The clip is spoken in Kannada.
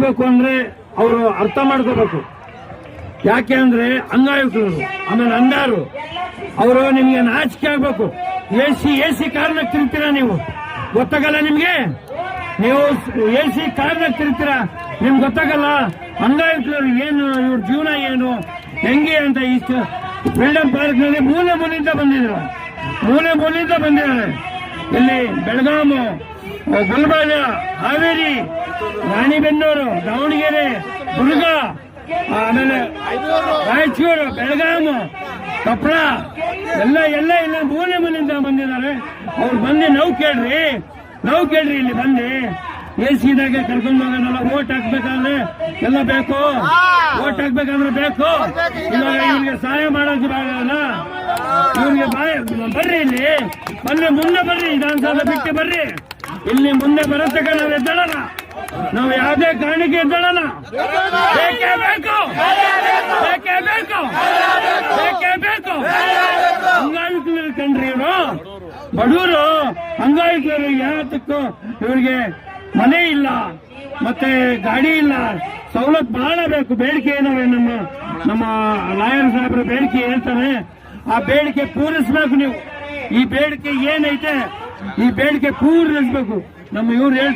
ಆಗ್ಬೇಕು ಅಂದ್ರೆ ಅವರು ಅರ್ಥ ಮಾಡ್ಕೋಬೇಕು. ಯಾಕೆ ಅಂದ್ರೆ ಅಂಗಾಯುಕ್ತರು ಆಮೇಲೆ ಅಂದಾರು ಅವರು ನಿಮ್ಗೆ ನಾಚಿಕೆ ಆಗ್ಬೇಕು. ಎಸಿ ಕಾರ್ನಾಗ ತಿರ್ತೀರಾ ನೀವು, ಗೊತ್ತಾಗಲ್ಲ ನಿಮ್ಗೆ? ನೀವು ಎಸಿ ಕಾರ್ನಾಗ ತಿರ್ತೀರಾ, ನಿಮ್ಗೆ ಗೊತ್ತಾಗಲ್ಲ ಅಂಗಾಯುಕ್ತರು ಏನು, ಇವ್ರ ಜೀವನ ಏನು ಹೆಂಗೆ ಅಂತ. ಇಷ್ಟು ಫ್ರೀಡಂ ಪಾರ್ಕ್ ನಲ್ಲಿ ಮೂಲೆ ಮೂಲೆಯಿಂದ ಬಂದಿದ್ದಾರೆ. ಇಲ್ಲಿ ಬೆಳಗಾಮು, ಗುಲ್ಬರ್ಗ, ಹಾವೇರಿ, ರಾಣಿಬೆನ್ನೂರು, ದಾವಣಗೆರೆ, ದುರ್ಗ, ಆಮೇಲೆ ರಾಯಚೂರು, ಬೆಳಗಾಮು, ಕೊಪ್ಪಳ ಎಲ್ಲ ಮೂಲೆ ಮೂಲೆಯಿಂದ ಬಂದಿದ್ದಾರೆ. ಅವ್ರು ಬಂದು ನೋವು ಕೇಳ್ರಿ ಇಲ್ಲಿ ಬಂದು ಎಸಿದಾಗ ಕರ್ಕೊಂಡು ಹೋಗೋದಲ್ಲ. ಓಟ್ ಹಾಕ್ಬೇಕಾದ್ರೆ ಎಲ್ಲ ಬೇಕು, ಓಟ್ ಹಾಕ್ಬೇಕಂದ್ರೆ ಬೇಕು. ಇವಾಗ ಇವ್ರಿಗೆ ಸಹಾಯ ಮಾಡೋಕೆ ಆಗಲ್ಲ. ಇವ್ರಿಗೆ ಬರ್ರಿ ಇಲ್ಲಿ, ಮುಂದೆ ಬರ್ರಿ, ವಿಧಾನಸೌಧ ಬಿಟ್ಟು ಬರ್ರಿ. ಇಲ್ಲಿ ಮುಂದೆ ಬರತಕ್ಕ ನಾವು ಎದ್ದಳಲ್ಲ, ನಾವು ಯಾವುದೇ ಕಾರಣಕ್ಕೆ ಎದ್ದಳಲ್ಲ. ಬೇಕೇ ಬೇಕು. ಅಂಗಾಯುಕ್ತರು ಕಂಡ್ರಿ ಇವರು, ಬಡವರು ಅಂಗಾಯುಕ್ತರು. ಯಾತಕ್ಕೂ ಇವ್ರಿಗೆ ಮನೆ ಇಲ್ಲ, ಮತ್ತೆ ಗಾಡಿ ಇಲ್ಲ, ಸವಲತ್ತು ಬಹಳ ಬೇಕು. ಬೇಡಿಕೆ ಏನವೆ ನಮ್ಮ ಲಾಯರ್ ಸಾಹೇಬ್ರ ಬೇಡಿಕೆ ಹೇಳ್ತಾರೆ, ಆ ಬೇಡಿಕೆ ಪೂರೈಸಬೇಕು ನೀವು. ಈ ಬೇಡಿಕೆ ಏನೈತೆ ಈ ಬೇಡಿಕೆ ಪೂರೈಸಬೇಕು. ನಮ್ಮ ಇವ್ರು